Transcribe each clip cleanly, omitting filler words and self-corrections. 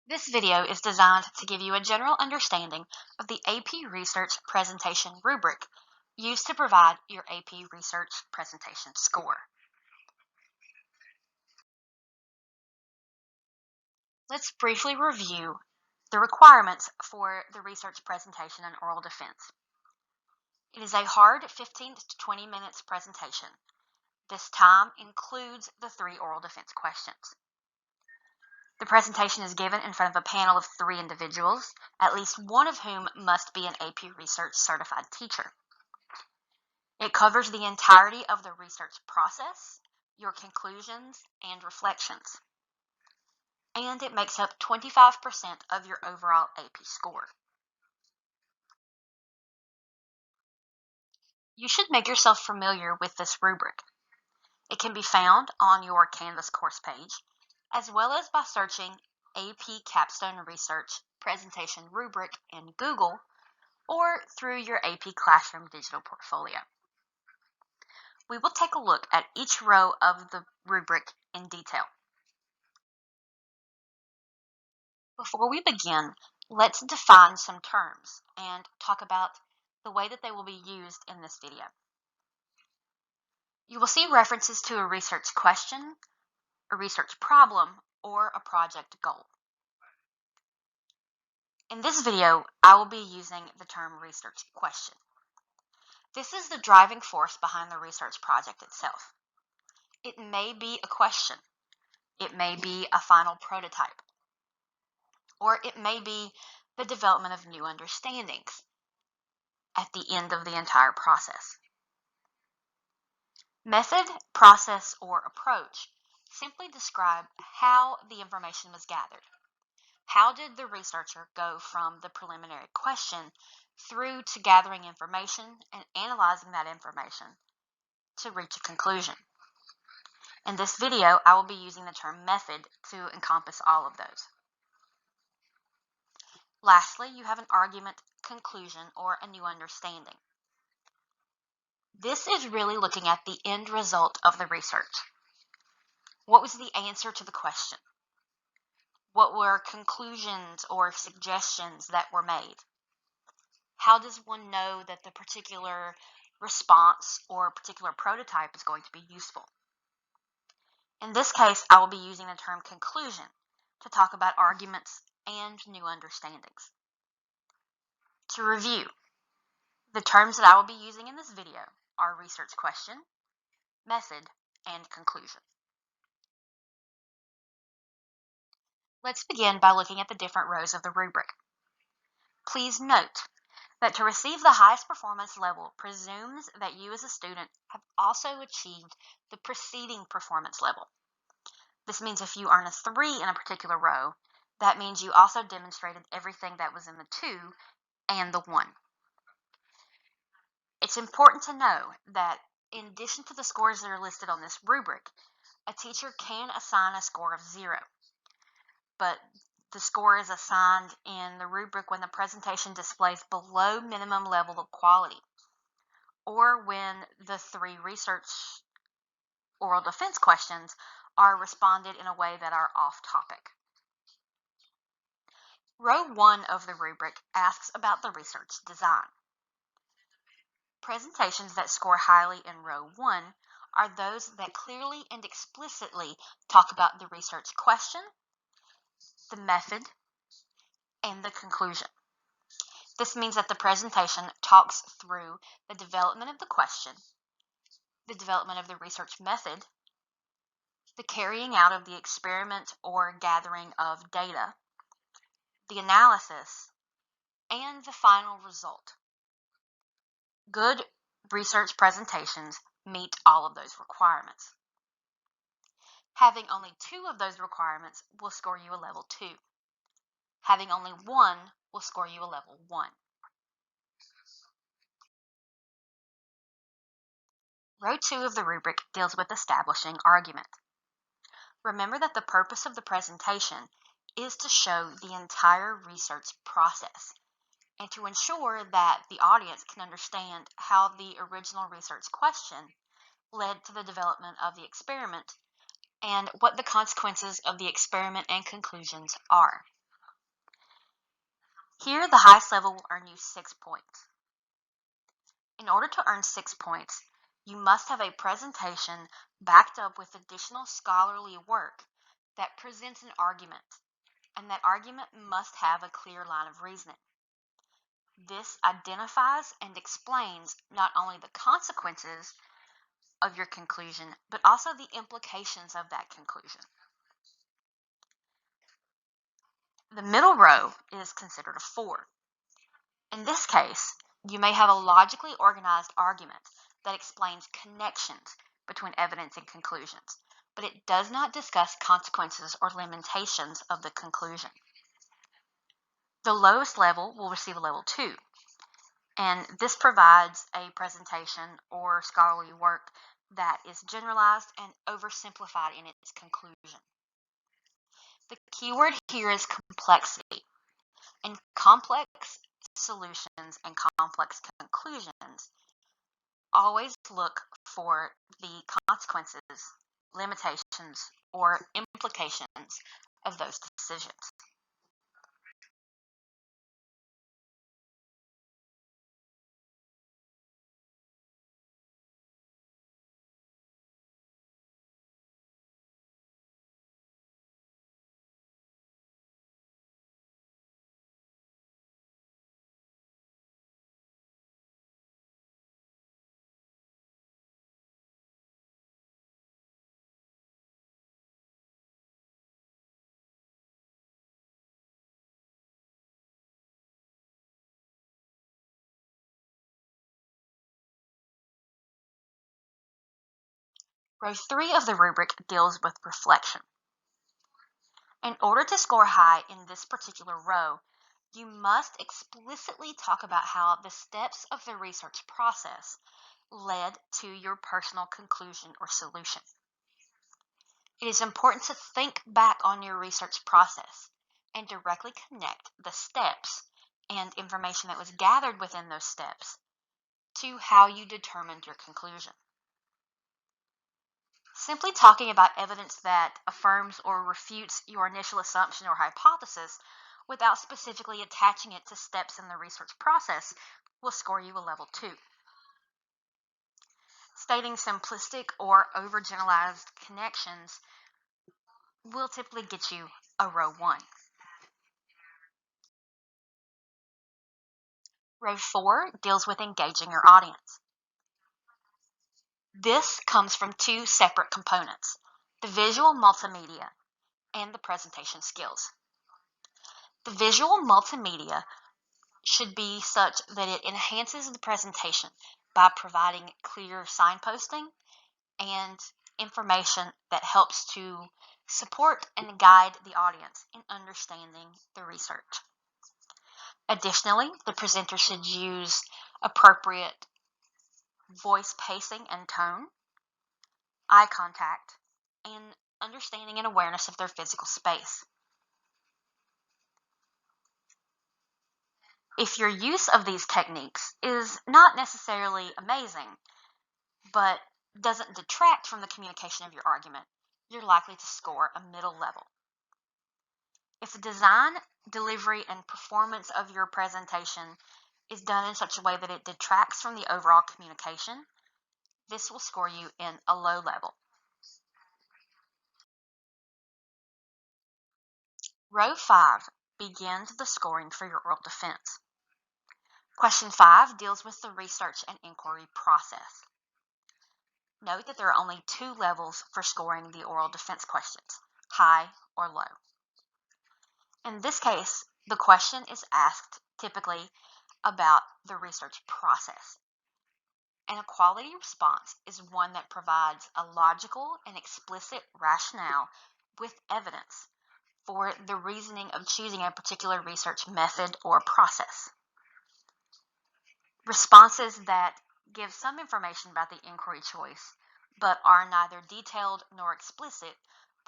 This video is designed to give you a general understanding of the AP Research Presentation rubric used to provide your AP Research Presentation score. Let's briefly review the requirements for the research presentation and oral defense. It is a hard 15 to 20 minutes presentation. This time includes the 3 oral defense questions. The presentation is given in front of a panel of 3 individuals, at least one of whom must be an AP Research certified teacher. It covers the entirety of the research process, your conclusions, and reflections. And it makes up 25% of your overall AP score. You should make yourself familiar with this rubric. It can be found on your Canvas course page, as well as by searching AP Capstone Research Presentation rubric in Google or through your AP Classroom digital portfolio. We will take a look at each row of the rubric in detail. Before we begin, let's define some terms and talk about the way that they will be used in this video. You will see references to a research question, a research problem, or a project goal. In this video, I will be using the term research question. This is the driving force behind the research project itself. It may be a question, it may be a final prototype, or it may be the development of new understandings at the end of the entire process. Method, process, or approach simply describe how the information was gathered. How did the researcher go from the preliminary question through to gathering information and analyzing that information to reach a conclusion? In this video, I will be using the term method to encompass all of those. Lastly, you have an argument, conclusion, or a new understanding. This is really looking at the end result of the research. What was the answer to the question? What were conclusions or suggestions that were made? How does one know that the particular response or particular prototype is going to be useful? In this case, I will be using the term conclusion to talk about arguments and new understandings. To review, the terms that I will be using in this video are research question, method, and conclusion. Let's begin by looking at the different rows of the rubric. Please note that to receive the highest performance level presumes that you as a student have also achieved the preceding performance level. This means if you earn a 3 in a particular row, that means you also demonstrated everything that was in the 2 and the 1. It's important to know that in addition to the scores that are listed on this rubric, a teacher can assign a score of 0. But the score is assigned in the rubric when the presentation displays below minimum level of quality, or when the 3 research oral defense questions are responded in a way that are off topic. Row 1 of the rubric asks about the research design. Presentations that score highly in row 1 are those that clearly and explicitly talk about the research question, the method, and the conclusion. This means that the presentation talks through the development of the question, the development of the research method, the carrying out of the experiment or gathering of data, the analysis, and the final result. Good research presentations meet all of those requirements. Having only 2 of those requirements will score you a level 2. Having only 1 will score you a level 1. Row 2 of the rubric deals with establishing argument. Remember that the purpose of the presentation is to show the entire research process and to ensure that the audience can understand how the original research question led to the development of the experiment and what the consequences of the experiment and conclusions are. Here, the highest level will earn you 6 points. In order to earn 6 points, you must have a presentation backed up with additional scholarly work that presents an argument, and that argument must have a clear line of reasoning. This identifies and explains not only the consequences of your conclusion, but also the implications of that conclusion. The middle row is considered a 4. In this case, you may have a logically organized argument that explains connections between evidence and conclusions, but it does not discuss consequences or limitations of the conclusion. The lowest level will receive a level 2, and this provides a presentation or scholarly work that is generalized and oversimplified in its conclusion. The keyword here is complexity. In complex solutions and complex conclusions, always look for the consequences, limitations, or implications of those decisions. Row 3 of the rubric deals with reflection. In order to score high in this particular row, you must explicitly talk about how the steps of the research process led to your personal conclusion or solution. It is important to think back on your research process and directly connect the steps and information that was gathered within those steps to how you determined your conclusion. Simply talking about evidence that affirms or refutes your initial assumption or hypothesis without specifically attaching it to steps in the research process will score you a level 2. Stating simplistic or overgeneralized connections will typically get you a row 1. Row 4 deals with engaging your audience. This comes from 2 separate components, the visual multimedia and the presentation skills. The visual multimedia should be such that it enhances the presentation by providing clear signposting and information that helps to support and guide the audience in understanding the research. Additionally, the presenter should use appropriate voice pacing and tone, eye contact, and understanding and awareness of their physical space. If your use of these techniques is not necessarily amazing, but doesn't detract from the communication of your argument, you're likely to score a middle level. If the design, delivery, and performance of your presentation is done in such a way that it detracts from the overall communication, this will score you in a low level. Row 5 begins the scoring for your oral defense. Question 5 deals with the research and inquiry process. Note that there are only 2 levels for scoring the oral defense questions, high or low. In this case, the question is asked typically about the research process. And a quality response is one that provides a logical and explicit rationale with evidence for the reasoning of choosing a particular research method or process. Responses that give some information about the inquiry choice but are neither detailed nor explicit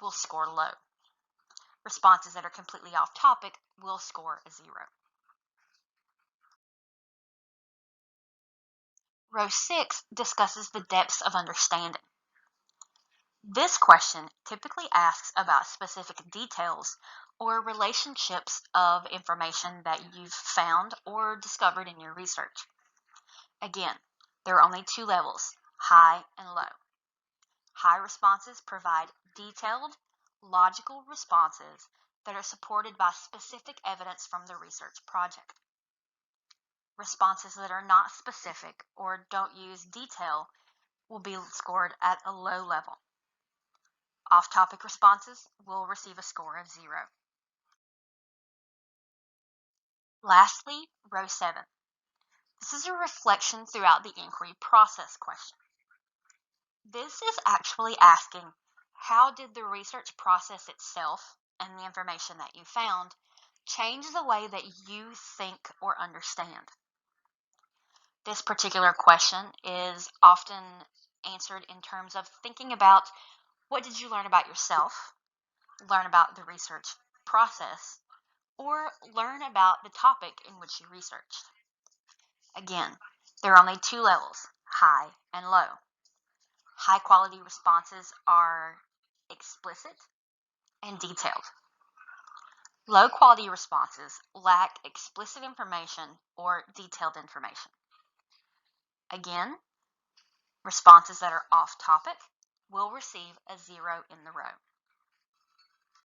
will score low. Responses that are completely off topic will score a 0. Row 6 discusses the depths of understanding. This question typically asks about specific details or relationships of information that you've found or discovered in your research. Again, there are only two levels, high and low. High responses provide detailed, logical responses that are supported by specific evidence from the research project. Responses that are not specific or don't use detail will be scored at a low level. Off-topic responses will receive a score of 0. Lastly, row 7. This is a reflection throughout the inquiry process question. This is actually asking, how did the research process itself and the information that you found change the way that you think or understand? This particular question is often answered in terms of thinking about, what did you learn about yourself, learn about the research process, or learn about the topic in which you researched. Again, there are only two levels, high and low. High quality responses are explicit and detailed. Low quality responses lack explicit information or detailed information. Again, responses that are off topic will receive a 0 in the row.